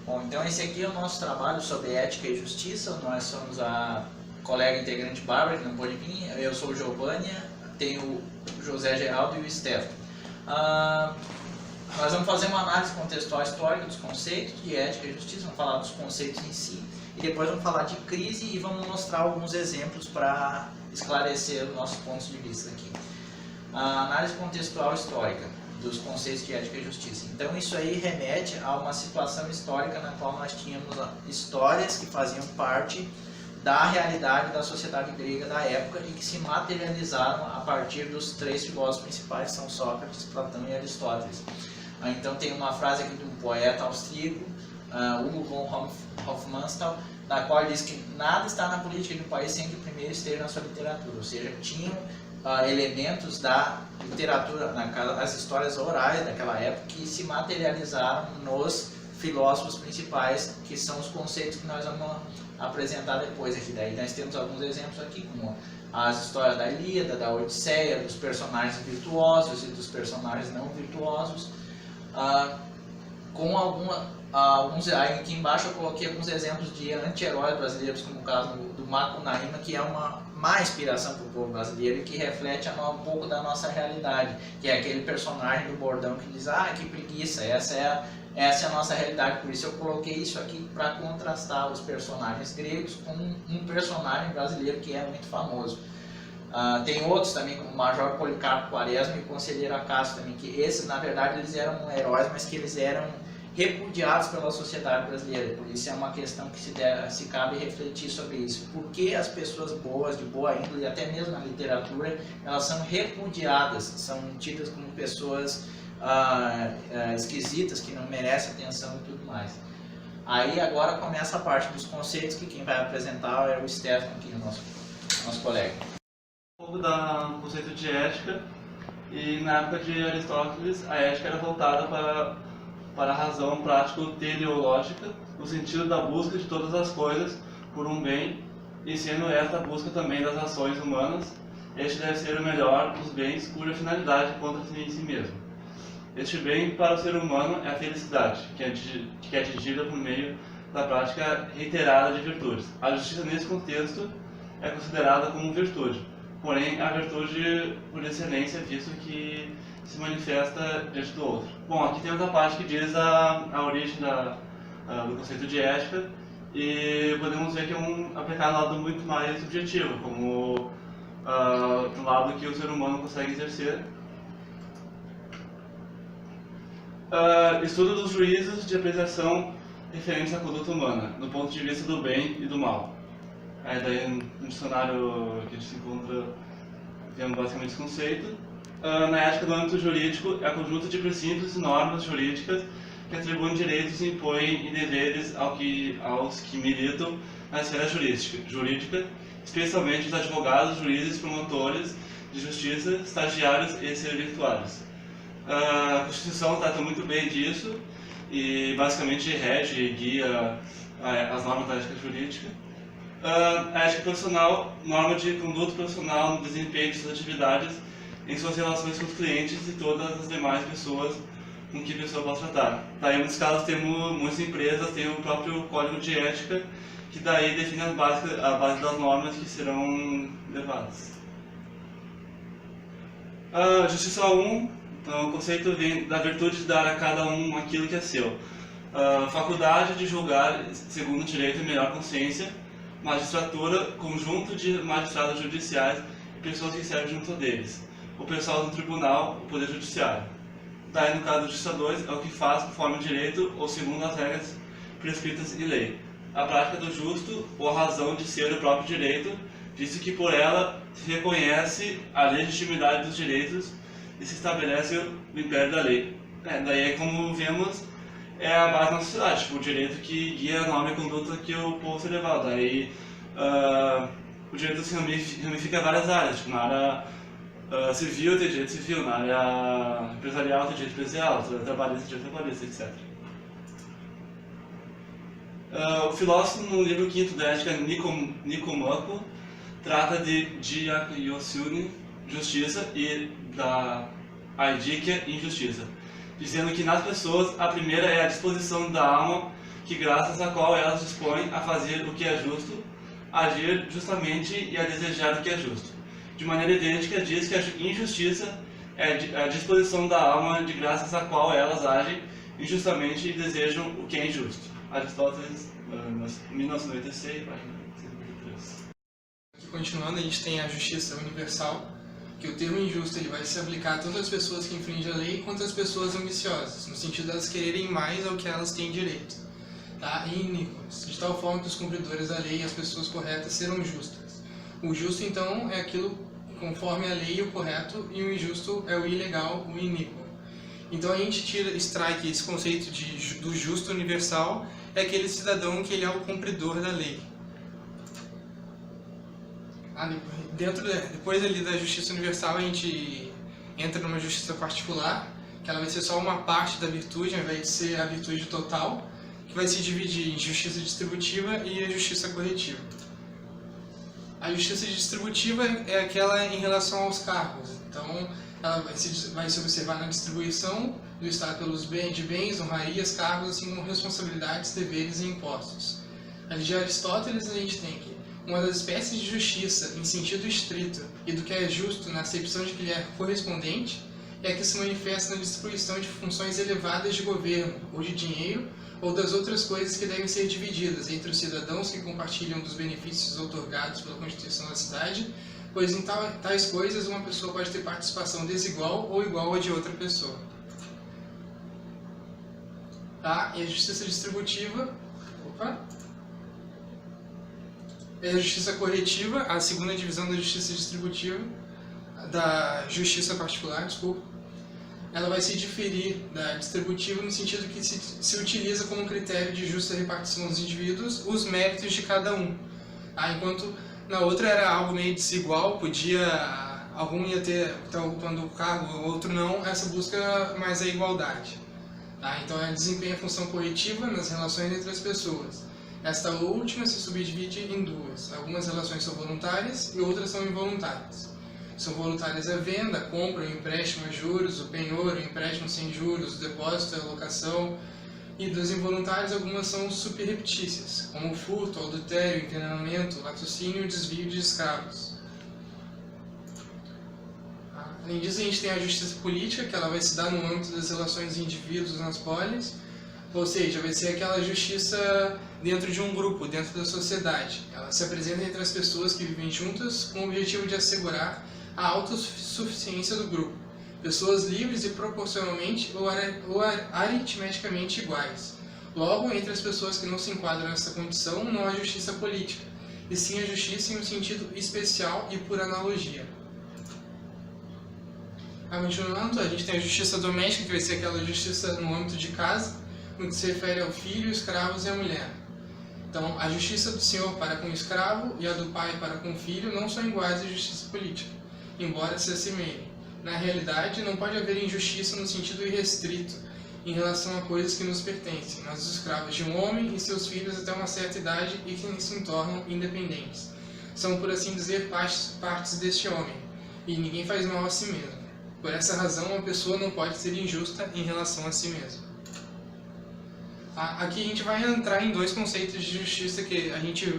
Bom, então esse aqui é o nosso trabalho sobre ética e justiça. Nós somos a colega integrante Bárbara, que não pôde vir, eu sou o Giovânia, tenho o José Geraldo e o Stefano. Nós vamos fazer uma análise contextual histórica dos conceitos de ética e justiça, vamos falar dos conceitos em si, e depois vamos falar de crise e vamos mostrar alguns exemplos para esclarecer os nossos pontos de vista aqui. A análise contextual histórica dos conceitos de ética e justiça. Então isso aí remete a uma situação histórica na qual nós tínhamos histórias que faziam parte da realidade da sociedade grega da época e que se materializaram a partir dos três filósofos principais, que são Sócrates, Platão e Aristóteles. Então tem uma frase aqui de um poeta austríaco, Hugo von Hofmannsthal, na qual diz que nada está na política de um país sem que o primeiro esteja na sua literatura, ou seja, tinham elementos da literatura, as histórias orais daquela época que se materializaram nos filósofos principais, que são os conceitos que nós vamos apresentar depois aqui. Daí nós temos alguns exemplos aqui, como as histórias da Ilíada, da Odisseia, dos personagens virtuosos e dos personagens não virtuosos, com alguns, aí aqui embaixo eu coloquei alguns exemplos de anti-heróis brasileiros, como o caso do Macunaíma, que é uma má inspiração para o povo brasileiro e que reflete um pouco da nossa realidade, que é aquele personagem do bordão que diz, que preguiça, essa é a nossa realidade. Por isso eu coloquei isso aqui para contrastar os personagens gregos com um personagem brasileiro que é muito famoso. Tem outros também, como o Major Policarpo Quaresma e o Conselheiro Acácio também, que esses na verdade eles eram heróis, mas que eles eram repudiados pela sociedade brasileira. Por isso é uma questão que se cabe refletir sobre isso. Por que as pessoas boas, de boa índole, até mesmo na literatura, elas são repudiadas, são tidas como pessoas esquisitas, que não merecem atenção e tudo mais. Aí agora começa a parte dos conceitos, que quem vai apresentar é o Stefano, aqui, nosso colega. Um pouco do conceito de ética, e na época de Aristóteles a ética era voltada para a razão prático-teleológica, no sentido da busca de todas as coisas por um bem, e sendo esta a busca também das ações humanas, este deve ser o melhor dos bens cuja finalidade encontra-se em si mesmo. Este bem para o ser humano é a felicidade, que é atingida por meio da prática reiterada de virtudes. A justiça nesse contexto é considerada como virtude, porém a virtude por excelência, visto que se manifesta diante do outro. Bom, aqui temos a parte que diz a origem do conceito de ética, e podemos ver que é aplicado um lado muito mais subjetivo, como do lado que o ser humano consegue exercer. Estudo dos juízos de apreciação referentes à conduta humana, do ponto de vista do bem e do mal. Daí no dicionário que a gente se encontra, temos basicamente esse conceito. Na ética do âmbito jurídico, é o conjunto de princípios e normas jurídicas que atribuem direitos e impõem deveres aos que militam na esfera jurídica, especialmente os advogados, juízes, promotores de justiça, estagiários e servidores. A Constituição trata muito bem disso e basicamente rege e guia as normas da ética jurídica. A ética profissional, norma de conduta profissional no desempenho de suas atividades em suas relações com os clientes e todas as demais pessoas com que a pessoa possa tratar. Daí, em muitos casos, muitas empresas têm o próprio código de ética, que daí define a base das normas que serão levadas. Justiça 1, então, o conceito vem da virtude de dar a cada um aquilo que é seu. Faculdade de julgar segundo o direito e melhor consciência. Magistratura, conjunto de magistrados judiciais e pessoas que servem junto deles. O pessoal do tribunal, o poder judiciário. Daí, no caso do Justiça 2, é o que faz conforme o direito ou segundo as regras prescritas em lei. A prática do justo ou a razão de ser o próprio direito, visto que por ela se reconhece a legitimidade dos direitos e se estabelece o império da lei. Daí, como vemos, é a base da nossa sociedade, tipo, o direito que guia a norma e conduta que o povo se levava. Daí, o direito se ramifica em várias áreas, tipo, na área civil tem direito civil, na área empresarial tem direito empresarial, na área trabalhista tem direito trabalhista, etc. O filósofo, no livro 5º da Ética, Nicomâco, trata de diaiosyune, justiça, e da aidikia, injustiça, dizendo que nas pessoas a primeira é a disposição da alma que graças à qual elas dispõem a fazer o que é justo, a agir justamente e a desejar o que é justo. De maneira idêntica, diz que a injustiça é a disposição da alma de graças à qual elas agem injustamente e desejam o que é injusto. Aristóteles, 1996, página 153. Aqui, continuando, a gente tem a justiça universal, que o termo injusto ele vai se aplicar tanto às pessoas que infringem a lei quanto às pessoas ambiciosas, no sentido de elas quererem mais ao que elas têm direito, tá? E iníquas, de tal forma que os cumpridores da lei e as pessoas corretas serão justas. O justo, então, é aquilo conforme a lei, o correto, e o injusto é o ilegal, o iníquo. Então a gente extrai que esse conceito do justo universal é aquele cidadão que ele é o cumpridor da lei. Depois ali da justiça universal a gente entra numa justiça particular, que ela vai ser só uma parte da virtude, ao invés de ser a virtude total, que vai se dividir em justiça distributiva e a justiça corretiva. A justiça distributiva é aquela em relação aos cargos, então ela vai se observar na distribuição do Estado pelos de bens, honrarias, cargos, assim como responsabilidades, deveres e impostos. Ali de Aristóteles a gente tem que uma das espécies de justiça em sentido estrito e do que é justo na acepção de que ele é correspondente é a que se manifesta na distribuição de funções elevadas de governo, ou de dinheiro, ou das outras coisas que devem ser divididas entre os cidadãos que compartilham dos benefícios outorgados pela Constituição da cidade, pois em tais coisas uma pessoa pode ter participação desigual ou igual a de outra pessoa. Tá? E a justiça distributiva... É a justiça corretiva, a segunda divisão da justiça distributiva, da justiça particular, desculpa. Ela vai se diferir da distributiva no sentido que se utiliza como critério de justa repartição dos indivíduos os méritos de cada um. Enquanto na outra era algo meio desigual, algum ia ter ocupando o cargo, o outro não, essa busca mais a igualdade. Então ela desempenha a função corretiva nas relações entre as pessoas. Esta última se subdivide em duas. Algumas relações são voluntárias e outras são involuntárias. São voluntárias a venda, a compra, o empréstimo a juros, o penhor, o empréstimo sem juros, o depósito, a alocação. E das involuntárias, algumas são subreptícias, como o furto, o adultério, o envenenamento, o latrocínio e o desvio de escravos. Além disso, a gente tem a justiça política, que ela vai se dar no âmbito das relações de indivíduos nas polis, ou seja, vai ser aquela justiça dentro de um grupo, dentro da sociedade. Ela se apresenta entre as pessoas que vivem juntas com o objetivo de assegurar a autossuficiência do grupo. Pessoas livres e proporcionalmente ou aritmeticamente iguais. Logo, entre as pessoas que não se enquadram nessa condição, não há justiça política, e sim a justiça em um sentido especial e por analogia. Continuando, a gente tem a justiça doméstica, que vai ser aquela justiça no âmbito de casa, no que se refere ao filho, escravos e à mulher. Então, a justiça do senhor para com o escravo e a do pai para com o filho não são iguais à justiça política, embora se assemelhem. Na realidade, não pode haver injustiça no sentido irrestrito em relação a coisas que nos pertencem, mas os escravos de um homem e seus filhos até uma certa idade e que se tornam independentes. São, por assim dizer, partes deste homem, e ninguém faz mal a si mesmo. Por essa razão, uma pessoa não pode ser injusta em relação a si mesma. Aqui a gente vai entrar em dois conceitos de justiça que a gente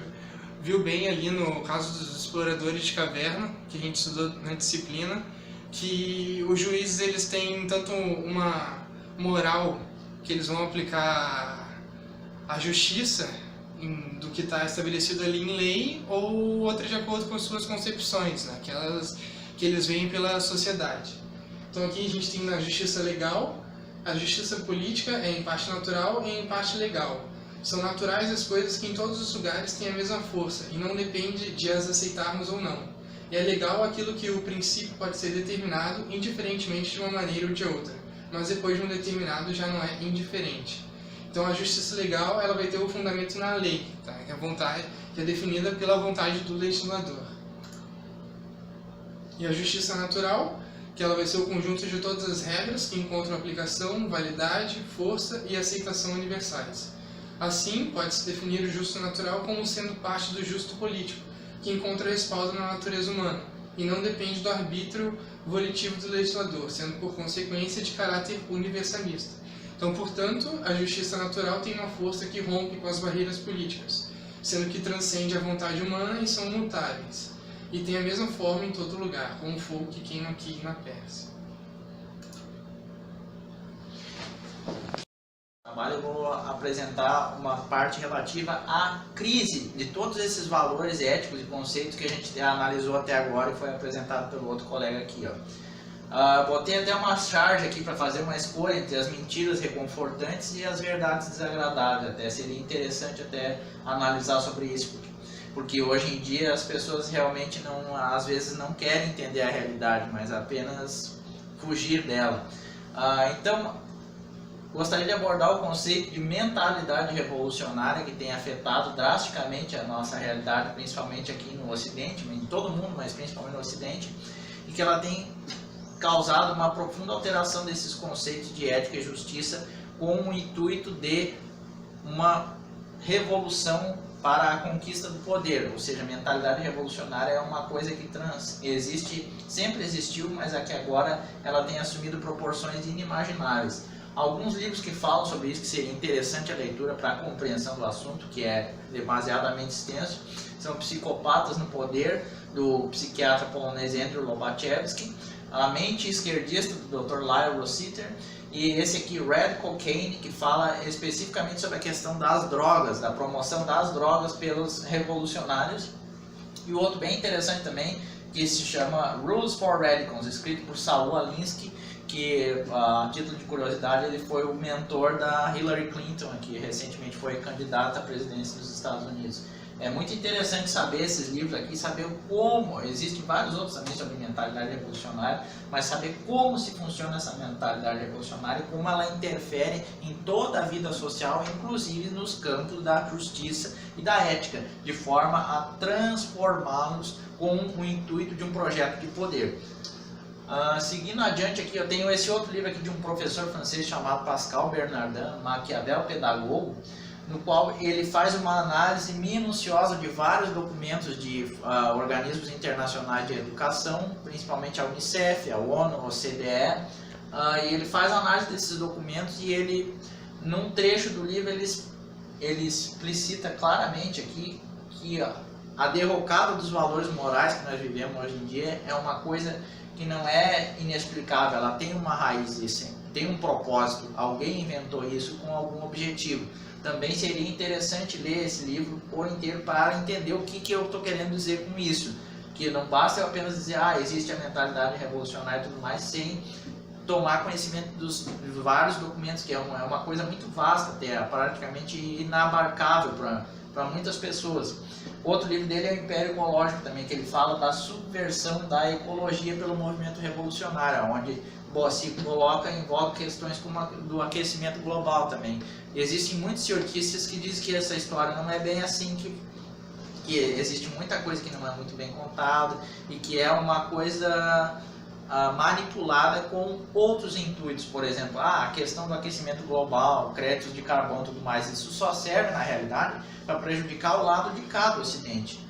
viu bem ali no caso dos exploradores de caverna, que a gente estudou na disciplina, que os juízes eles têm tanto uma moral que eles vão aplicar a justiça do que está estabelecido ali em lei, ou outra de acordo com as suas concepções, né? Aquelas que eles veem pela sociedade. Então aqui a gente tem na justiça legal. A justiça política é em parte natural e em parte legal. São naturais as coisas que em todos os lugares têm a mesma força e não depende de as aceitarmos ou não. E é legal aquilo que o princípio pode ser determinado indiferentemente de uma maneira ou de outra, mas depois de um determinado já não é indiferente. Então a justiça legal ela vai ter o fundamento na lei, tá? que é definida pela vontade do legislador. E a justiça natural, que ela vai ser o conjunto de todas as regras que encontram aplicação, validade, força e aceitação universais. Assim, pode-se definir o justo natural como sendo parte do justo político, que encontra respaldo na natureza humana, e não depende do arbítrio volitivo do legislador, sendo por consequência de caráter universalista. Então, portanto, a justiça natural tem uma força que rompe com as barreiras políticas, sendo que transcende a vontade humana e são mutáveis, e tem a mesma forma em todo lugar, como o fogo que queima aqui na Pérsia. Eu vou apresentar uma parte relativa à crise de todos esses valores éticos e conceitos que a gente analisou até agora e foi apresentado pelo outro colega aqui, ó. Botei até uma charge aqui para fazer uma escolha entre as mentiras reconfortantes e as verdades desagradáveis. Até seria interessante até analisar sobre isso, porque hoje em dia as pessoas realmente não, às vezes não querem entender a realidade, mas apenas fugir dela. Então, gostaria de abordar o conceito de mentalidade revolucionária que tem afetado drasticamente a nossa realidade, principalmente aqui no Ocidente, em todo o mundo, mas principalmente no Ocidente, e que ela tem causado uma profunda alteração desses conceitos de ética e justiça com o intuito de uma revolução para a conquista do poder, ou seja, a mentalidade revolucionária é uma coisa que existe, sempre existiu, mas aqui agora ela tem assumido proporções inimagináveis. Alguns livros que falam sobre isso, que seria interessante a leitura para a compreensão do assunto, que é demasiadamente extenso, são Psicopatas no Poder, do psiquiatra polonês Andrew Lobachevsky, A Mente Esquerdista, do Dr. Lyle Rossiter, e esse aqui, Red Cocaine, que fala especificamente sobre a questão das drogas, da promoção das drogas pelos revolucionários. E o outro bem interessante também, que se chama Rules for Radicals, escrito por Saul Alinsky, que, a título de curiosidade, ele foi o mentor da Hillary Clinton, que recentemente foi candidata à presidência dos Estados Unidos. É muito interessante saber esses livros aqui, saber como, existem vários outros também sobre mentalidade revolucionária, mas saber como se funciona essa mentalidade revolucionária e como ela interfere em toda a vida social, inclusive nos campos da justiça e da ética, de forma a transformá-los com o intuito de um projeto de poder. Seguindo adiante aqui, eu tenho esse outro livro aqui de um professor francês chamado Pascal Bernardin, Maquiavel Pedagogo, no qual ele faz uma análise minuciosa de vários documentos de organismos internacionais de educação, principalmente a Unicef, a ONU, a OCDE, e ele faz a análise desses documentos e ele, num trecho do livro, ele explicita claramente aqui que a derrocada dos valores morais que nós vivemos hoje em dia é uma coisa que não é inexplicável, ela tem uma raiz, tem um propósito, alguém inventou isso com algum objetivo. Também seria interessante ler esse livro por inteiro para entender o que eu estou querendo dizer com isso. Que não basta eu apenas dizer, existe a mentalidade revolucionária e tudo mais, sem tomar conhecimento dos vários documentos, que é uma coisa muito vasta, até praticamente inabarcável para muitas pessoas. Outro livro dele é o Império Ecológico também, que ele fala da subversão da ecologia pelo movimento revolucionário, onde se coloca em voga questões como do aquecimento global também. Existem muitos cientistas que dizem que essa história não é bem assim, que existe muita coisa que não é muito bem contada e que é uma coisa manipulada com outros intuitos. Por exemplo, a questão do aquecimento global, créditos de carbono e tudo mais, isso só serve na realidade para prejudicar o lado de cá do Ocidente.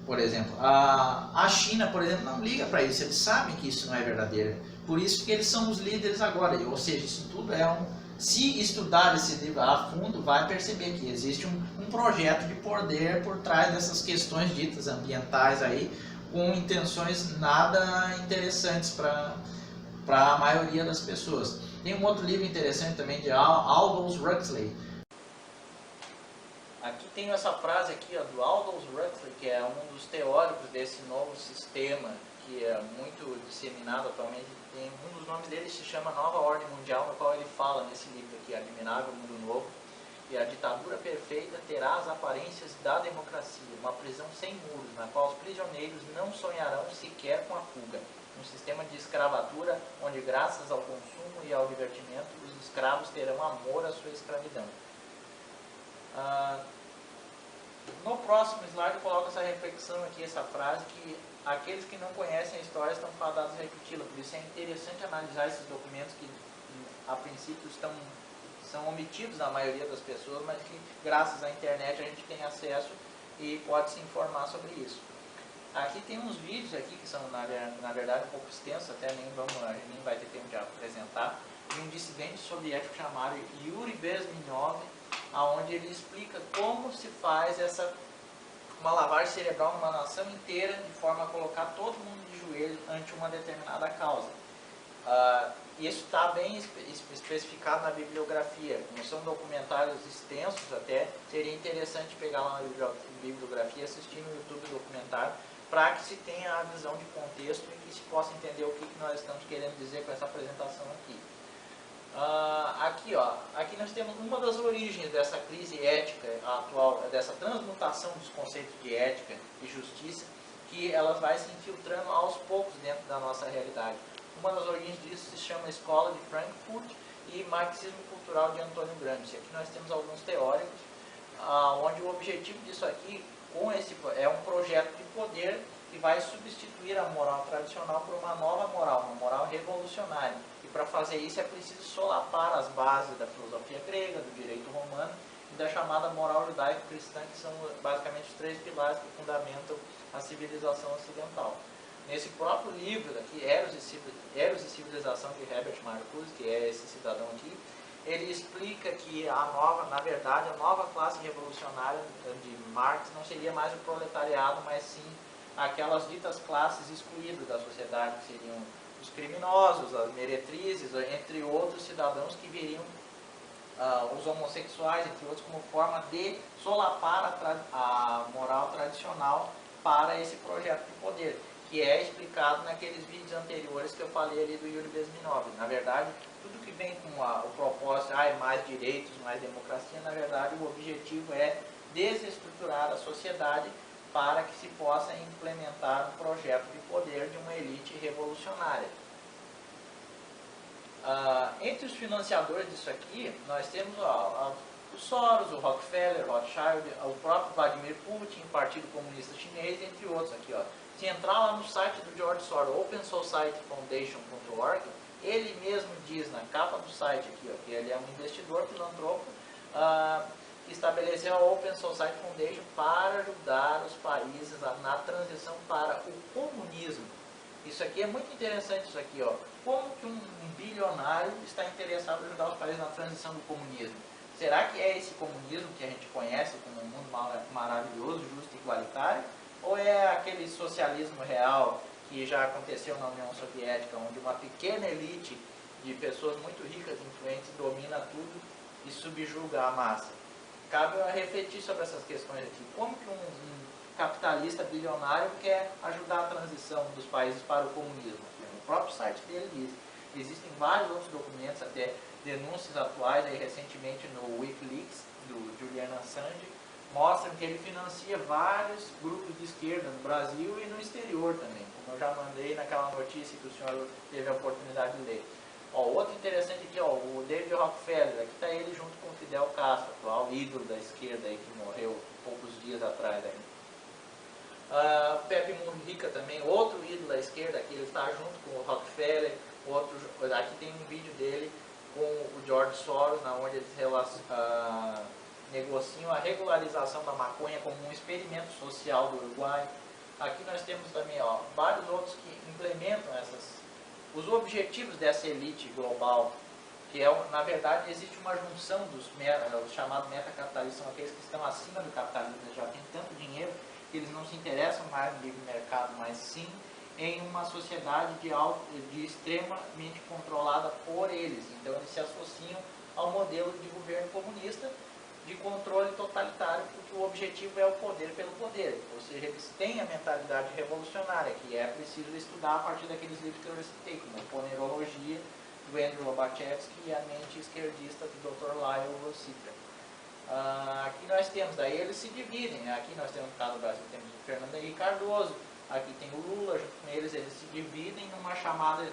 Por exemplo, a China, por exemplo, não liga para isso, eles sabem que isso não é verdadeiro. Por isso que eles são os líderes agora, ou seja, isso tudo se estudar esse livro a fundo, vai perceber que existe um projeto de poder por trás dessas questões ditas ambientais aí, com intenções nada interessantes para a maioria das pessoas. Tem um outro livro interessante também de Aldous Huxley. Aqui tem essa frase aqui, do Aldous Huxley, que é um dos teóricos desse novo sistema que é muito disseminado atualmente. Um dos nomes dele se chama Nova Ordem Mundial, no qual ele fala nesse livro aqui, Admirável Mundo Novo, e a ditadura perfeita terá as aparências da democracia, uma prisão sem muros, na qual os prisioneiros não sonharão sequer com a fuga. Um sistema de escravatura onde, graças ao consumo e ao divertimento, os escravos terão amor à sua escravidão. No próximo slide eu coloco essa reflexão aqui, essa frase, que aqueles que não conhecem a história estão fadados a repeti-la. Por isso é interessante analisar esses documentos que, a princípio, são omitidos da maioria das pessoas, mas que, graças à internet, a gente tem acesso e pode se informar sobre isso. Aqui tem uns vídeos aqui que são, na verdade, um pouco extensos, até a gente nem vai ter tempo de apresentar, de um dissidente soviético chamado Yuri Bezmenov, aonde ele explica como se faz uma lavagem cerebral numa nação inteira, de forma a colocar todo mundo de joelho ante uma determinada causa. Isso está bem especificado na bibliografia. Como são documentários extensos até, seria interessante pegar lá na bibliografia, assistir no YouTube o documentário, para que se tenha a visão de contexto e que se possa entender o que nós estamos querendo dizer com essa apresentação aqui. Aqui nós temos uma das origens dessa crise ética atual, dessa transmutação dos conceitos de ética e justiça, que elas vai se infiltrando aos poucos dentro da nossa realidade. Uma das origens disso se chama Escola de Frankfurt e Marxismo Cultural de Antônio Gramsci. Aqui nós temos alguns teóricos, onde o objetivo disso aqui é um projeto de poder que vai substituir a moral tradicional por uma nova moral, uma moral revolucionária. E para fazer isso é preciso solapar as bases da filosofia grega, do direito romano e da chamada moral judaico-cristã, que são basicamente os 3 pilares que fundamentam a civilização ocidental. Nesse próprio livro aqui, Eros e Civilização, de Herbert Marcuse, que é esse cidadão aqui, ele explica que na verdade, a nova classe revolucionária de Marx não seria mais o proletariado, mas sim aquelas ditas classes excluídas da sociedade, que seriam os criminosos, as meretrizes, entre outros cidadãos que viriam, os homossexuais, entre outros, como forma de solapar a moral tradicional para esse projeto de poder, que é explicado naqueles vídeos anteriores que eu falei ali do Yuri Bezmenov. Na verdade, tudo que vem com o propósito, mais direitos, mais democracia, na verdade o objetivo é desestruturar a sociedade para que se possa implementar um projeto de poder de uma elite revolucionária. Entre os financiadores disso aqui, nós temos o Soros, o Rockefeller, o Rothschild, o próprio Vladimir Putin, o Partido Comunista Chinês, entre outros aqui. Se entrar lá no site do George Soros, opensocietyfoundation.org, ele mesmo diz na capa do site aqui, que ele é um investidor filantropo, que estabeleceu a Open Society Foundation para ajudar os países na transição para o comunismo. Isso aqui é muito interessante, isso aqui, como que um bilionário está interessado em ajudar os países na transição do comunismo? Será que é esse comunismo que a gente conhece como um mundo maravilhoso, justo e igualitário? Ou é aquele socialismo real que já aconteceu na União Soviética, onde uma pequena elite de pessoas muito ricas e influentes domina tudo e subjuga a massa? Cabe refletir sobre essas questões aqui. Como que um capitalista bilionário quer ajudar a transição dos países para o comunismo? No próprio site dele diz. Existem vários outros documentos, até denúncias atuais, aí recentemente no Wikileaks, do Julian Assange, mostram que ele financia vários grupos de esquerda no Brasil e no exterior também, como eu já mandei naquela notícia que o senhor teve a oportunidade de ler. Outro interessante aqui, o David Rockefeller, aqui está ele junto com o Fidel Castro, atual ídolo da esquerda aí, que morreu poucos dias atrás. Pepe Mujica também, outro ídolo da esquerda, aqui ele está junto com o Rockefeller. Aqui tem um vídeo dele com o George Soros, onde eles negociam a regularização da maconha como um experimento social do Uruguai. Aqui nós temos também vários outros que implementam os objetivos dessa elite global, que na verdade existe uma junção dos chamados metacapitalistas, são aqueles que estão acima do capitalismo, já têm tanto dinheiro que eles não se interessam mais no livre mercado, mas sim em uma sociedade extremamente controlada por eles. Então eles se associam ao modelo de governo comunista, de controle totalitário, porque o objetivo é o poder pelo poder. Ou seja, eles têm a mentalidade revolucionária, que é preciso estudar a partir daqueles livros que eu citei, como Ponerologia, do Andrew Lobachevsky, e a mente esquerdista do Dr. Lyle Rossiter. Aqui nós temos, daí eles se dividem, aqui nós temos, no caso do Brasil, temos o Fernando Henrique Cardoso, aqui tem o Lula, junto com eles se dividem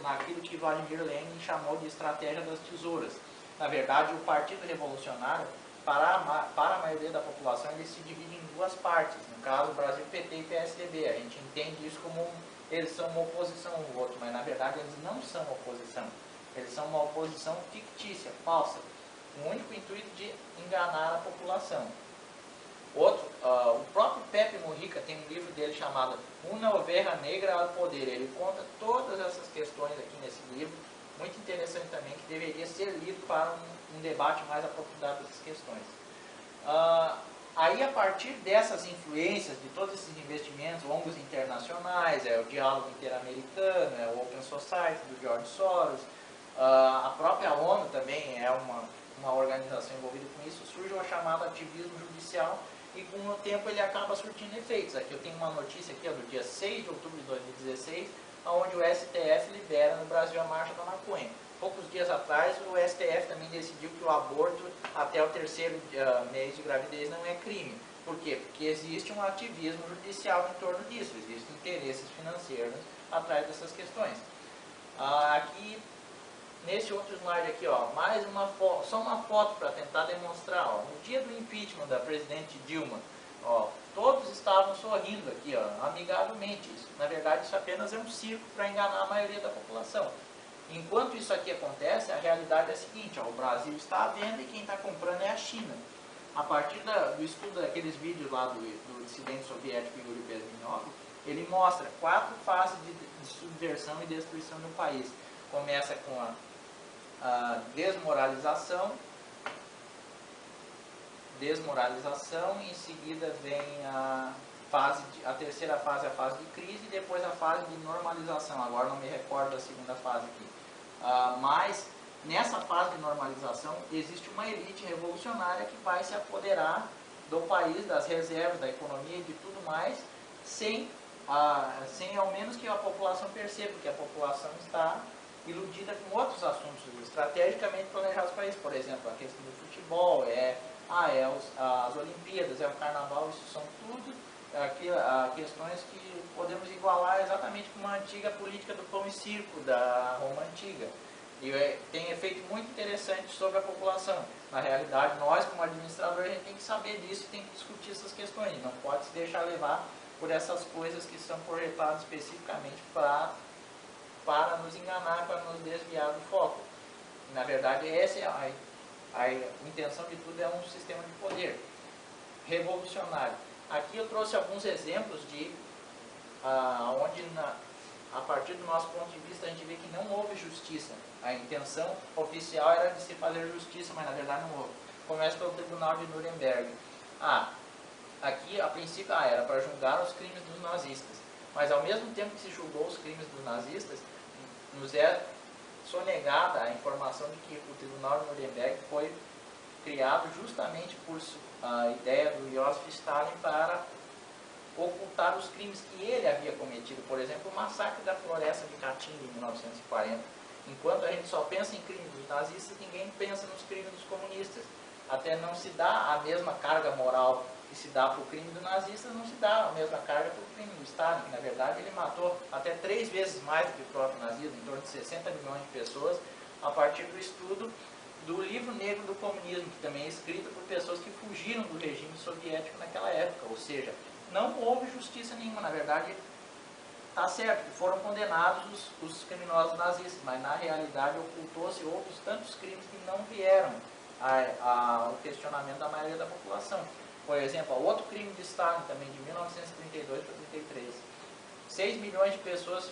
naquilo que Vladimir Lenin chamou de estratégia das tesouras. Na verdade, o Partido Revolucionário, para a maioria da população, ele se divide em duas partes. No caso, o Brasil, PT e PSDB. A gente entende isso como eles são uma oposição um ao outro, mas na verdade eles não são oposição. Eles são uma oposição fictícia, falsa, com o único intuito de enganar a população. O próprio Pepe Mujica tem um livro dele chamado Una Oveja Negra ao Poder. Ele conta todas essas questões aqui nesse livro, muito interessante também, que deveria ser lido para um debate mais aprofundado dessas questões. Aí, a partir dessas influências, de todos esses investimentos, ONGs internacionais, o Diálogo Interamericano, o Open Society do George Soros, a própria ONU também é uma organização envolvida com isso, surge o chamado ativismo judicial, e com o tempo ele acaba surtindo efeitos. Aqui eu tenho uma notícia aqui, do dia 6 de outubro de 2016, onde o STF libera no Brasil a marcha da maconha. Poucos dias atrás, o STF também decidiu que o aborto até o 3º mês de gravidez não é crime. Por quê? Porque existe um ativismo judicial em torno disso, existem interesses financeiros atrás dessas questões. Aqui, nesse outro slide aqui, mais só uma foto para tentar demonstrar. No dia do impeachment da presidente Dilma, todos estavam sorrindo aqui, amigavelmente. Isso, na verdade, isso apenas é um circo para enganar a maioria da população. Enquanto isso aqui acontece, a realidade é a seguinte: o Brasil está à venda e quem está comprando é a China. A partir do estudo daqueles vídeos lá do dissidente soviético Yuri Bezmenov, ele mostra 4 fases de subversão e destruição do país. Começa com a desmoralização, em seguida vem a terceira fase, a fase de crise, e depois a fase de normalização. Agora não me recordo da segunda fase aqui. Mas nessa fase de normalização existe uma elite revolucionária que vai se apoderar do país, das reservas, da economia e de tudo mais, sem ao menos que a população perceba que a população está iludida com outros assuntos estrategicamente planejados para isso. Por exemplo, a questão do futebol, as Olimpíadas, o Carnaval, isso são tudo questões que podemos igualar exatamente com uma antiga política do pão e circo da Roma Antiga. E tem efeito muito interessante sobre a população. Na realidade, nós como administrador, a gente tem que saber disso e tem que discutir essas questões. Não pode se deixar levar por essas coisas que são projetadas especificamente para nos enganar, para nos desviar do foco. Na verdade, essa é a intenção de tudo, é um sistema de poder revolucionário. Aqui eu trouxe alguns exemplos de onde, a partir do nosso ponto de vista, a gente vê que não houve justiça. A intenção oficial era de se fazer justiça, mas na verdade não houve. Começa pelo Tribunal de Nuremberg. Aqui, a princípio, era para julgar os crimes dos nazistas. Mas ao mesmo tempo que se julgou os crimes dos nazistas, nos é sonegada a informação de que o Tribunal de Nuremberg foi criado justamente por a ideia do Joseph Stalin para ocultar os crimes que ele havia cometido. Por exemplo, o massacre da floresta de Katyn em 1940. Enquanto a gente só pensa em crimes dos nazistas, ninguém pensa nos crimes dos comunistas. Até não se dá a mesma carga moral que se dá para o crime do nazista, não se dá a mesma carga para o crime do Stalin, que na verdade ele matou até 3 vezes mais do que o próprio nazismo, em torno de 60 milhões de pessoas, a partir do estudo do Livro Negro do Comunismo, que também é escrito por pessoas que fugiram do regime soviético naquela época. Ou seja, não houve justiça nenhuma. Na verdade, está certo que foram condenados os criminosos nazistas, mas na realidade ocultou-se outros tantos crimes que não vieram ao questionamento da maioria da população. Por exemplo, outro crime de Stalin, também de 1932 para 1933. 6 milhões de pessoas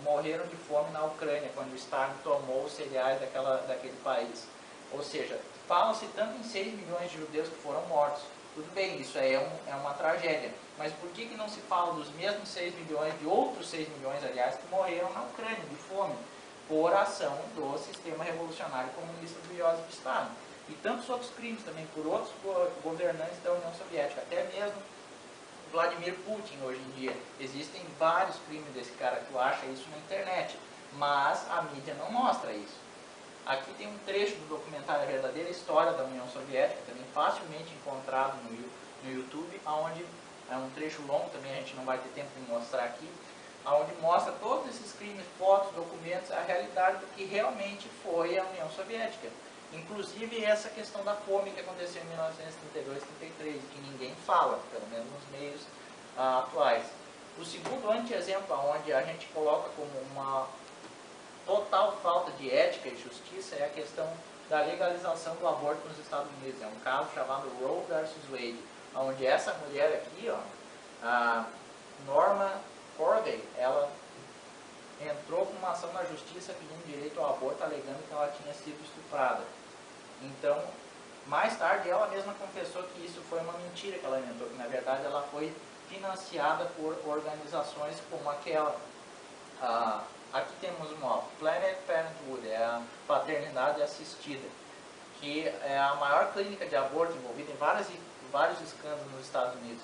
morreram de fome na Ucrânia, quando o Stalin tomou os cereais daquele país. Ou seja, fala-se tanto em 6 milhões de judeus que foram mortos. Tudo bem, isso aí é uma tragédia. Mas por que não se fala dos mesmos 6 milhões, de outros 6 milhões, aliás, que morreram na Ucrânia de fome, por ação do sistema revolucionário comunista do Joseph Stalin? E tantos outros crimes também por outros governantes da União Soviética, até mesmo Vladimir Putin hoje em dia. Existem vários crimes desse cara, tu acha isso na internet, mas a mídia não mostra isso. Aqui tem um trecho do documentário A Verdadeira História da União Soviética, também facilmente encontrado no YouTube, onde é um trecho longo, também a gente não vai ter tempo de mostrar aqui, onde mostra todos esses crimes, fotos, documentos, a realidade do que realmente foi a União Soviética. Inclusive essa questão da fome que aconteceu em 1932 e 1933, que ninguém fala, pelo menos nos meios atuais. O segundo anti-exemplo, onde a gente coloca como uma total falta de ética e justiça, é a questão da legalização do aborto nos Estados Unidos. É um caso chamado Roe versus Wade, onde essa mulher aqui, a Norma Corday, ela entrou com uma ação na justiça pedindo direito ao aborto, alegando que ela tinha sido estuprada. Então, mais tarde, ela mesma confessou que isso foi uma mentira que ela inventou, que na verdade ela foi financiada por organizações como aquela. Aqui temos uma Planned Parenthood, é a paternidade assistida, que é a maior clínica de aborto envolvida em vários escândalos nos Estados Unidos.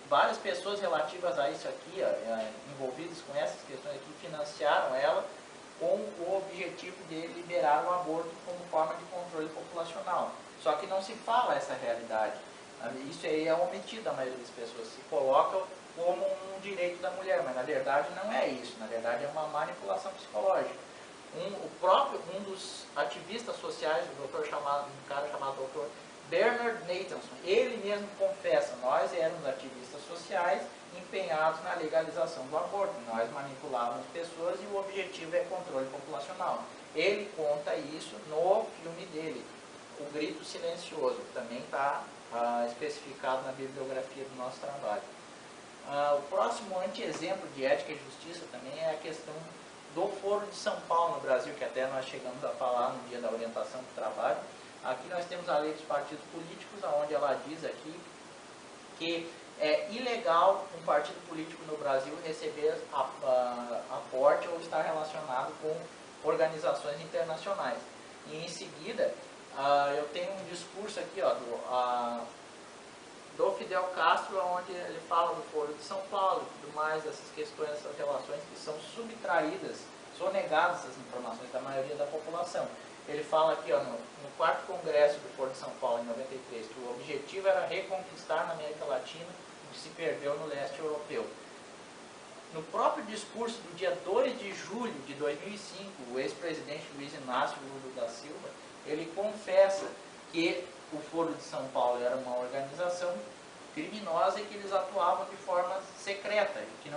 Várias pessoas relativas a isso aqui, envolvidas com essas questões aqui, financiaram ela com o objetivo de liberar o aborto como forma de controle populacional. Só que não se fala essa realidade. Isso aí é omitido da maioria das pessoas. Se coloca como um direito da mulher, mas na verdade não é isso. Na verdade é uma manipulação psicológica. Um dos ativistas sociais, um cara chamado Dr. Bernard Nathanson, ele mesmo confessa: nós éramos ativistas sociais empenhados na legalização do aborto, nós manipulávamos pessoas e o objetivo é controle populacional. Ele conta isso no filme dele, O Grito Silencioso, que também está especificado na bibliografia do nosso trabalho. O próximo anti-exemplo de ética e justiça também é a questão do Foro de São Paulo no Brasil, que até nós chegamos a falar no dia da orientação do trabalho. Aqui nós temos a lei dos partidos políticos, onde ela diz aqui que é ilegal um partido político no Brasil receber aporte ou estar relacionado com organizações internacionais. E em seguida, eu tenho um discurso aqui do Fidel Castro, onde ele fala do Foro de São Paulo e tudo mais, dessas questões, essas relações que são subtraídas, sonegadas essas informações da maioria da população. Ele fala aqui, no 4º Congresso do Foro de São Paulo, em 93, que o objetivo era reconquistar na América Latina o que se perdeu no leste europeu. No próprio discurso do dia 2 de julho de 2005, o ex-presidente Luiz Inácio Lula da Silva, ele confessa que o Foro de São Paulo era uma organização criminosa e que eles atuavam de forma secreta, e que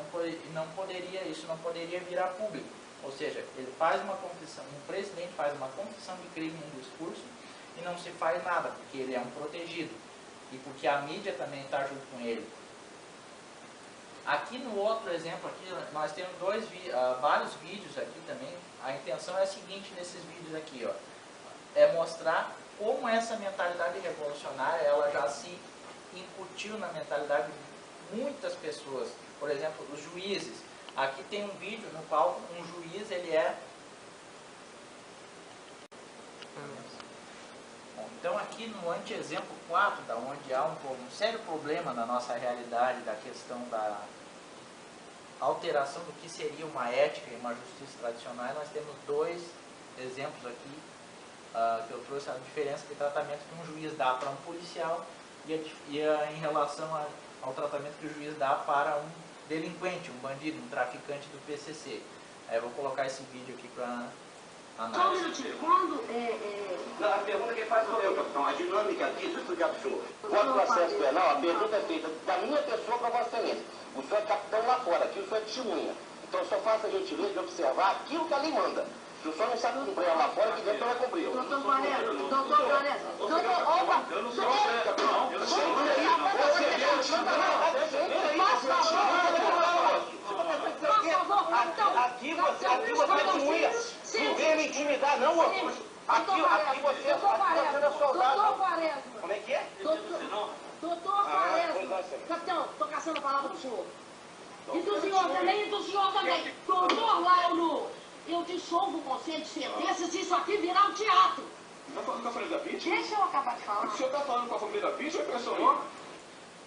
isso não poderia virar público. Ou seja, ele faz uma confissão, um presidente faz uma confissão de crime em um discurso e não se faz nada, porque ele é um protegido e porque a mídia também está junto com ele. Aqui no outro exemplo, aqui, nós temos vários vídeos aqui também. A intenção é a seguinte nesses vídeos aqui, é mostrar como essa mentalidade revolucionária ela já se incutiu na mentalidade de muitas pessoas. Por exemplo, os juízes. Aqui tem um vídeo no qual um juiz, ele é... Bom, então aqui no anti-exemplo 4, onde há um sério problema na nossa realidade, da questão da alteração do que seria uma ética e uma justiça tradicional, nós temos dois exemplos aqui, que eu trouxe a diferença de tratamento que um juiz dá para um policial e em relação ao tratamento que o juiz dá para um delinquente, um bandido, um traficante do PCC. Eu vou colocar esse vídeo aqui para análise. Só um minutinho. Não, a pergunta que faz sou eu, capitão. A dinâmica aqui, deixa eu explicar para o senhor. Quanto ao processo penal, a pergunta é feita da minha pessoa para Vossa Excelência. O senhor é capitão lá fora, aqui o senhor é testemunha. Então o senhor faça a gentileza de observar aquilo que a lei manda. Se o senhor não sabe cumprir lá fora, que dentro vai cumprir. Doutor Quaresma, eu não sou capitão. Eu não sou Aqui você é testemunha. Não venha me intimidar, não, moço. Aqui você é soldado. Doutor Quaresma. Como é que é? Doutor Quaresma. Capitão, estou caçando a palavra do senhor. E do senhor também, Doutor Lauro, eu dissolvo o conselho de sentença se isso aqui virar um teatro. Está falando com a família da Pitty? Deixa eu acabar de falar. O senhor está falando com a família da Pitty ou é impressão?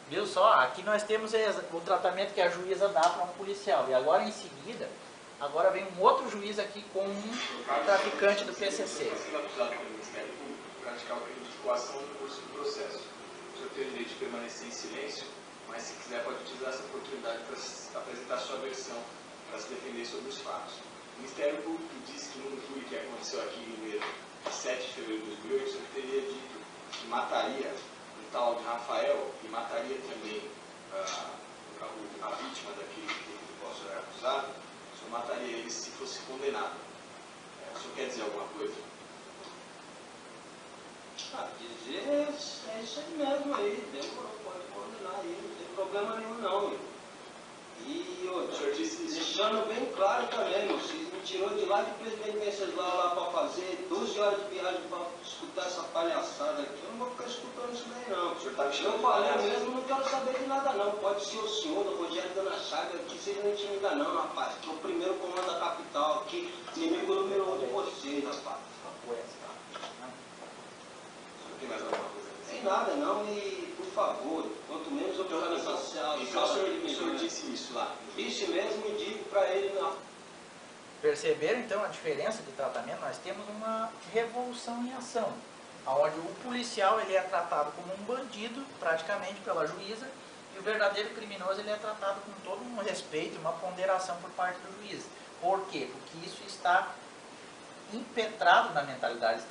Viu só? Aqui nós temos o tratamento que a juíza dá para um policial. E agora em seguida, agora vem um outro juiz aqui com um traficante do PCC. Acusado pelo Ministério Público, praticar o crime de coação no curso do processo. O senhor tem o direito de permanecer em silêncio, mas se quiser pode utilizar essa oportunidade para apresentar sua versão, para se defender sobre os fatos. O Ministério Público disse que no júri que aconteceu aqui em Mineiro, 7 de fevereiro de 2008, o senhor teria dito que mataria um tal de Rafael e mataria também a vítima daquele que possa ser acusado. O senhor mataria ele se fosse condenado. O senhor quer dizer alguma coisa? Dizer é isso aí mesmo aí, pode condenar ele, não tem problema nenhum não. E outra, O senhor disse isso. deixando bem claro também, vocês me tirou de lá de Presidente Venceslau lá para fazer 12 horas de viagem para escutar essa palhaçada aqui. Eu não vou ficar escutando isso daí não. O senhor tá me Eu chamando de falei palhaço. mesmo, não quero saber de nada não. Pode ser o senhor, o Rogério Dona Chaga, que vocês não intimidam não, rapaz. Que é o primeiro comando da capital aqui, inimigo número 1 de vocês, rapaz. O senhor tem mais alguma coisa a dizer? Sem nada não, e por favor, quanto menos eu ficar nessa sala. Então o senhor disse isso lá. Isso mesmo, e digo para ele na Perceberam então a diferença de tratamento? Nós temos uma revolução em ação, onde o policial ele é tratado como um bandido, praticamente pela juíza, e o verdadeiro criminoso ele é tratado com todo um respeito, uma ponderação por parte do juiz. Por quê? Porque isso está impetrado na mentalidade,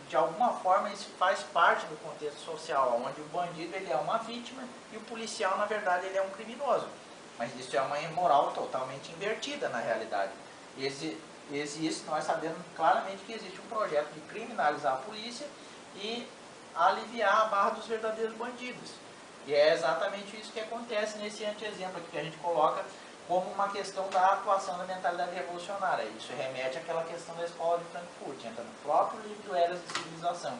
de alguma forma isso faz parte do contexto social, onde o bandido ele é uma vítima e o policial na verdade ele é um criminoso. Mas isso é uma moral totalmente invertida na realidade. Nós sabemos claramente que existe um projeto de criminalizar a polícia e aliviar a barra dos verdadeiros bandidos. E é exatamente isso que acontece nesse anteexemplo aqui que a gente coloca como uma questão da atuação da mentalidade revolucionária. Isso remete àquela questão da escola de Frankfurt, entra no próprio livro do Eras de Civilização.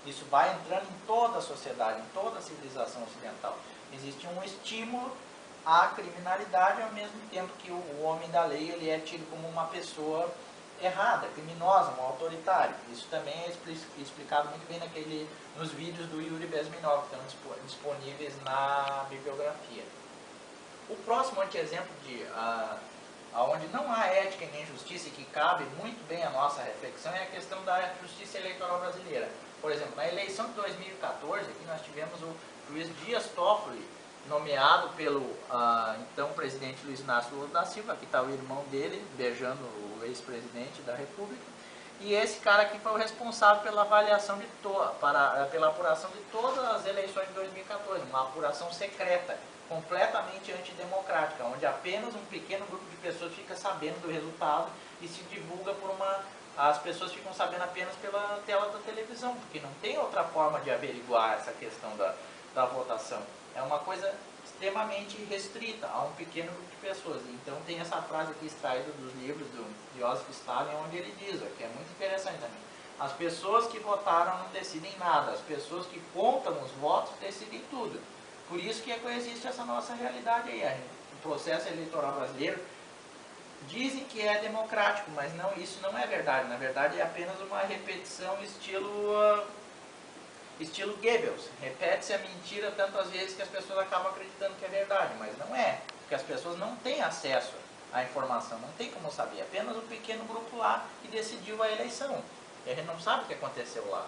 Isso vai entrando em toda a sociedade, em toda a civilização ocidental. Existe um estímulo à criminalidade, ao mesmo tempo que o homem da lei ele é tido como uma pessoa errada, criminosa, um autoritário. Isso também é explicado muito bem nos vídeos do Yuri Bezmenov, que estão disponíveis na bibliografia. O próximo anteexemplo onde não há ética e nem justiça, e que cabe muito bem a nossa reflexão, é a questão da justiça eleitoral brasileira. Por exemplo, na eleição de 2014, aqui nós tivemos o juiz Dias Toffoli, nomeado pelo então presidente Luiz Inácio Lula da Silva. Aqui está o irmão dele, beijando o ex-presidente da República. E esse cara aqui foi o responsável pela avaliação pela apuração de todas as eleições de 2014, uma apuração secreta, completamente antidemocrática, onde apenas um pequeno grupo de pessoas fica sabendo do resultado e se divulga as pessoas ficam sabendo apenas pela tela da televisão, porque não tem outra forma de averiguar essa questão da votação. É uma coisa extremamente restrita a um pequeno grupo de pessoas. Então tem essa frase aqui extraída dos livros de Joseph Stalin, onde ele diz, que é muito interessante também. As pessoas que votaram não decidem nada, as pessoas que contam os votos decidem tudo. Por isso que coexiste essa nossa realidade aí. O processo eleitoral brasileiro dizem que é democrático, mas não, isso não é verdade. Na verdade é apenas uma repetição estilo Goebbels. Repete-se a mentira tantas vezes que as pessoas acabam acreditando que é verdade, mas não é. Porque as pessoas não têm acesso à informação, não tem como saber. Apenas um pequeno grupo lá que decidiu a eleição. E a gente não sabe o que aconteceu lá.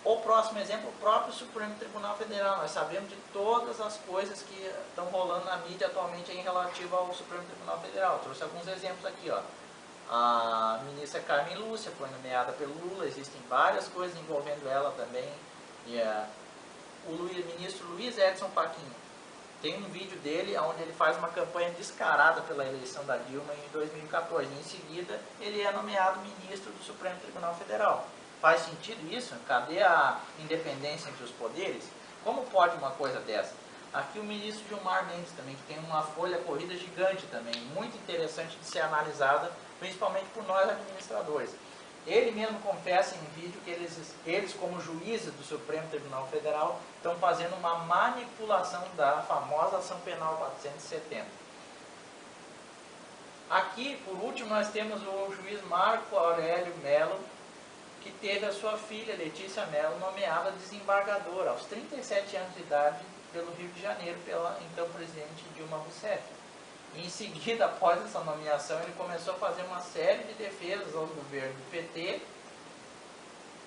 O próximo exemplo, o próprio Supremo Tribunal Federal. Nós sabemos de todas as coisas que estão rolando na mídia atualmente em relativo ao Supremo Tribunal Federal. Eu trouxe alguns exemplos aqui, A ministra Carmen Lúcia foi nomeada pelo Lula, existem várias coisas envolvendo ela também. E o ministro Luiz Edson Fachin, tem um vídeo dele onde ele faz uma campanha descarada pela eleição da Dilma em 2014. Em seguida, ele é nomeado ministro do Supremo Tribunal Federal. Faz sentido isso? Cadê a independência entre os poderes? Como pode uma coisa dessa? Aqui o ministro Gilmar Mendes também, que tem uma folha corrida gigante também, muito interessante de ser analisada, principalmente por nós administradores. Ele mesmo confessa em vídeo que eles como juízes do Supremo Tribunal Federal, estão fazendo uma manipulação da famosa Ação Penal 470. Aqui, por último, nós temos o juiz Marco Aurélio Melo, que teve a sua filha, Letícia Melo, nomeada desembargadora aos 37 anos de idade pelo Rio de Janeiro, pela então presidente Dilma Rousseff. E em seguida, após essa nomeação, ele começou a fazer uma série de defesas aos governos do PT,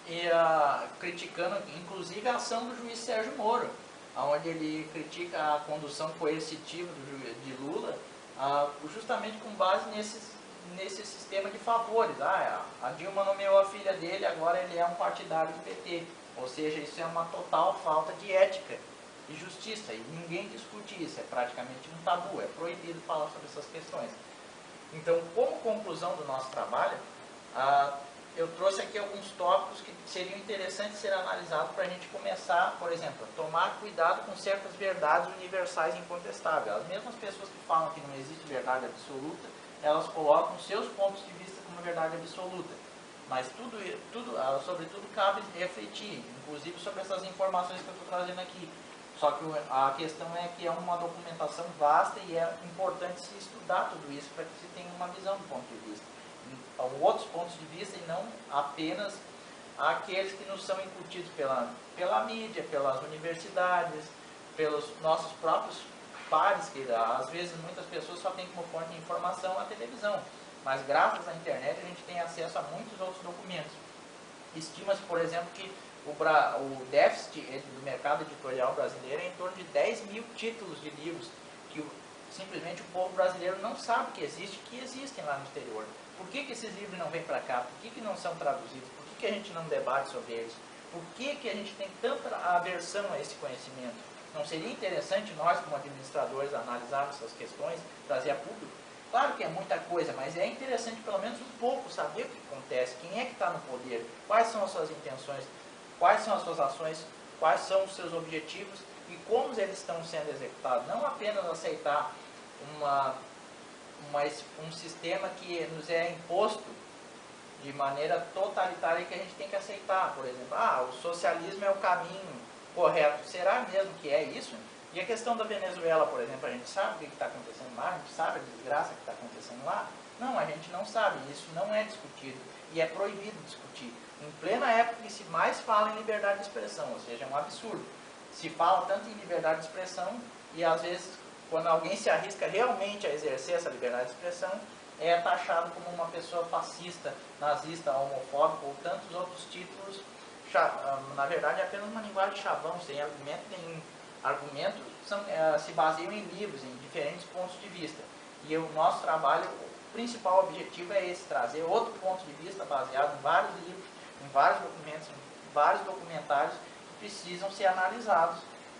e criticando inclusive a ação do juiz Sérgio Moro, onde ele critica a condução coercitiva de Lula, justamente com base nesse sistema de favores. A Dilma nomeou a filha dele, agora ele é um partidário do PT. Ou seja, isso é uma total falta de ética e justiça, e ninguém discute isso, é praticamente um tabu, é proibido falar sobre essas questões. Então, como conclusão do nosso trabalho, eu trouxe aqui alguns tópicos que seriam interessantes ser analisados para a gente começar, por exemplo, a tomar cuidado com certas verdades universais incontestáveis. As mesmas pessoas que falam que não existe verdade absoluta, elas colocam seus pontos de vista como verdade absoluta. Mas sobretudo, cabe refletir, inclusive sobre essas informações que eu estou trazendo aqui. Só que a questão é que é uma documentação vasta e é importante se estudar tudo isso para que se tenha uma visão do ponto de vista. Outros pontos de vista e não apenas aqueles que nos são incutidos pela mídia, pelas universidades, pelos nossos próprios pares, que às vezes muitas pessoas só têm como fonte de informação a televisão. Mas graças à internet a gente tem acesso a muitos outros documentos. Estima-se, por exemplo, que o déficit do mercado editorial brasileiro é em torno de 10 mil títulos de livros que simplesmente o povo brasileiro não sabe que existem lá no exterior. Por que esses livros não vêm para cá? Por que não são traduzidos? Por que a gente não debate sobre eles? Por que a gente tem tanta aversão a esse conhecimento? Não seria interessante nós, como administradores, analisarmos essas questões, trazer a público? Claro que é muita coisa, mas é interessante pelo menos um pouco saber o que acontece, quem é que está no poder, quais são as suas intenções, quais são as suas ações, quais são os seus objetivos e como eles estão sendo executados. Não apenas aceitar um sistema que nos é imposto de maneira totalitária e que a gente tem que aceitar. Por exemplo, o socialismo é o caminho correto. Será mesmo que é isso? E a questão da Venezuela, por exemplo, a gente sabe o que está acontecendo lá? A gente sabe a desgraça que está acontecendo lá? Não, a gente não sabe. Isso não é discutido. E é proibido discutir. Em plena época que se mais fala em liberdade de expressão, ou seja, é um absurdo. Se fala tanto em liberdade de expressão e às vezes, quando alguém se arrisca realmente a exercer essa liberdade de expressão, é taxado como uma pessoa fascista, nazista, homofóbica ou tantos outros títulos. Na verdade, é apenas uma linguagem chavão, sem argumento nenhum. Argumentos se baseiam em livros, em diferentes pontos de vista. E o nosso trabalho, o principal objetivo é esse, trazer outro ponto de vista baseado em vários livros, em vários documentos, em vários documentários que precisam ser analisados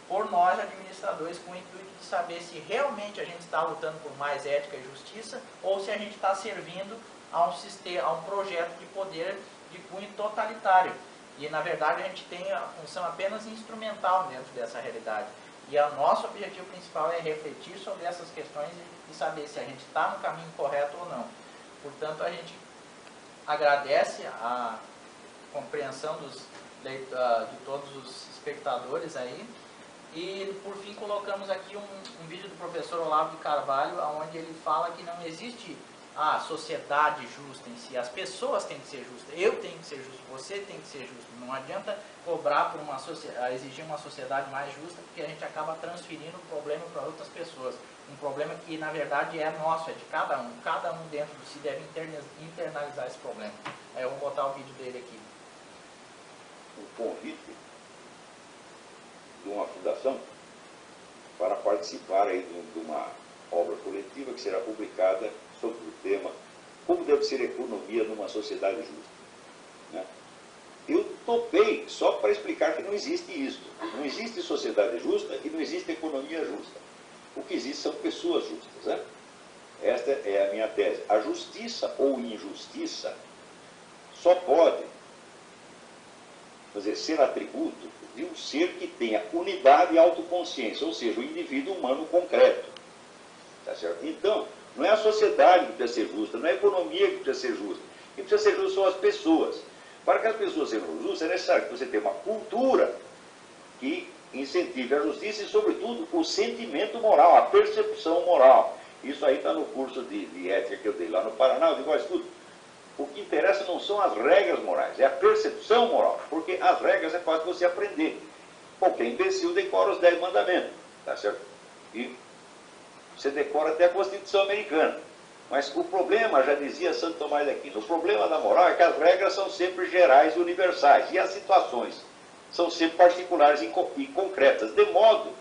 por nós, administradores, com o intuito de saber se realmente a gente está lutando por mais ética e justiça ou se a gente está servindo a um projeto de poder de cunho totalitário. E, na verdade, a gente tem a função apenas instrumental dentro dessa realidade. E o nosso objetivo principal é refletir sobre essas questões e saber se a gente está no caminho correto ou não. Portanto, a gente agradece a compreensão de todos os espectadores aí. E, por fim, colocamos aqui um vídeo do professor Olavo de Carvalho, onde ele fala que não existe a sociedade justa em si. As pessoas têm que ser justas, eu tenho que ser justo, você tem que ser justo. Não adianta cobrar por exigir uma sociedade mais justa, porque a gente acaba transferindo o problema para outras pessoas. Um problema que, na verdade, é nosso, é de cada um. Cada um dentro de si deve internalizar esse problema. Aí eu vou botar o vídeo dele aqui. Um convite de uma fundação para participar aí de uma obra coletiva que será publicada sobre o tema como deve ser a economia numa sociedade justa. Né? Eu topei só para explicar que não existe isso. Não existe sociedade justa e não existe economia justa. O que existe são pessoas justas. Né? Esta é a minha tese. A justiça ou injustiça só pode ser atributo de um ser que tenha unidade e autoconsciência, ou seja, o indivíduo humano concreto. Tá certo? Então, não é a sociedade que precisa ser justa, não é a economia que precisa ser justa. Quem precisa ser justo são as pessoas. Para que as pessoas sejam justas, é necessário que você tenha uma cultura que incentive a justiça e, sobretudo, o sentimento moral, a percepção moral. Isso aí está no curso de ética que eu dei lá no Paraná. Eu digo, olha, escuta, o que interessa não são as regras morais, é a percepção moral, porque as regras é fácil você aprender. Qualquer imbecil decora os 10 mandamentos, tá certo? E você decora até a Constituição Americana. Mas o problema, já dizia Santo Tomás de Aquino, o problema da moral é que as regras são sempre gerais e universais, e as situações são sempre particulares e concretas, de modo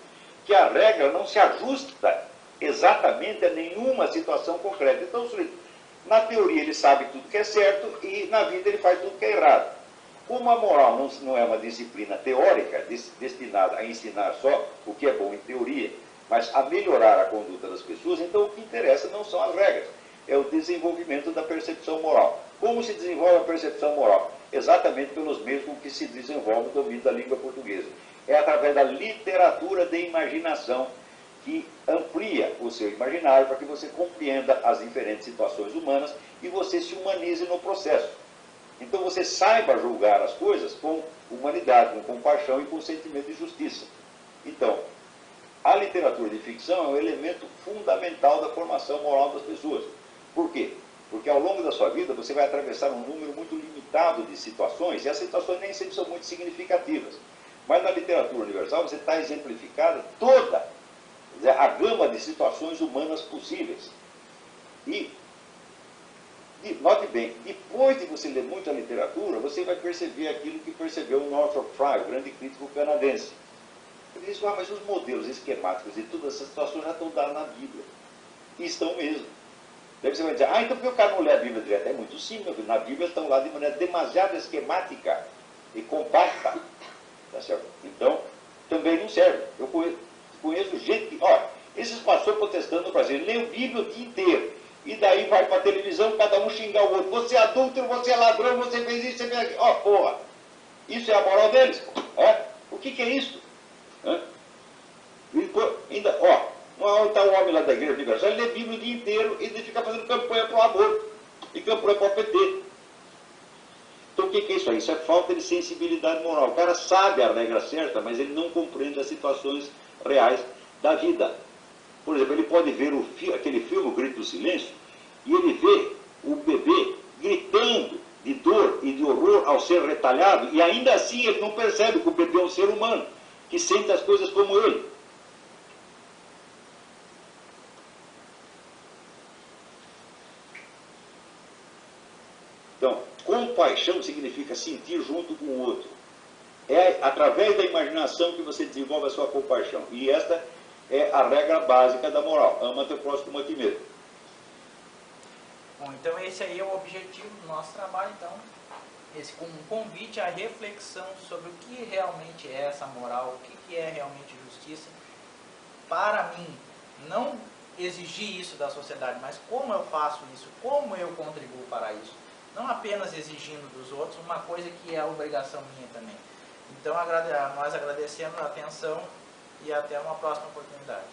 que a regra não se ajusta exatamente a nenhuma situação concreta. Então, na teoria ele sabe tudo que é certo e na vida ele faz tudo que é errado. Como a moral não é uma disciplina teórica destinada a ensinar só o que é bom em teoria, mas a melhorar a conduta das pessoas, então o que interessa não são as regras, é o desenvolvimento da percepção moral. Como se desenvolve a percepção moral? Exatamente pelos meios com que se desenvolve o domínio da língua portuguesa. É através da literatura de imaginação que amplia o seu imaginário para que você compreenda as diferentes situações humanas e você se humanize no processo. Então você saiba julgar as coisas com humanidade, com compaixão e com sentimento de justiça. Então, a literatura de ficção é um elemento fundamental da formação moral das pessoas. Por quê? Porque ao longo da sua vida você vai atravessar um número muito limitado de situações, e as situações nem sempre são muito significativas. Mas na literatura universal você está exemplificada toda a gama de situações humanas possíveis. E note bem, depois de você ler muita literatura, você vai perceber aquilo que percebeu o Northrop Frye, o grande crítico canadense. Ele disse, mas os modelos esquemáticos de todas essas situações já estão dados na Bíblia. E estão mesmo. Daí você vai dizer, então por que o cara não lê a Bíblia direto? É muito simples, meu filho. Na Bíblia estão lá de maneira demasiado esquemática e compacta. Tá certo? Então, também não serve. Eu conheço gente que, esses pastores protestando no Brasil, lê a Bíblia o dia inteiro. E daí vai para a televisão, cada um xingar o outro. Você é adúltero, você é ladrão, você fez isso, você fez aquilo. Porra! Isso é a moral deles? O que é isso? Ainda, está o homem lá da Igreja Universal, ele lê a Bíblia o dia inteiro e ele fica fazendo campanha para o aborto e campanha para o PT. Então o que é isso aí? Isso é falta de sensibilidade moral. O cara sabe a regra certa, mas ele não compreende as situações reais da vida. Por exemplo, ele pode ver aquele filme, O Grito do Silêncio, e ele vê o bebê gritando de dor e de horror ao ser retalhado, e ainda assim ele não percebe que o bebê é um ser humano, que sente as coisas como ele. Então, compaixão significa sentir junto com o outro. É através da imaginação que você desenvolve a sua compaixão. E esta é a regra básica da moral. Ama teu próximo como a ti mesmo. Bom, então esse aí é o objetivo do nosso trabalho, então. Esse com um convite à reflexão sobre o que realmente é essa moral, o que é realmente justiça. Para mim, não exigir isso da sociedade, mas como eu faço isso, como eu contribuo para isso. Não apenas exigindo dos outros uma coisa que é obrigação minha também. Então nós agradecemos a atenção e até uma próxima oportunidade.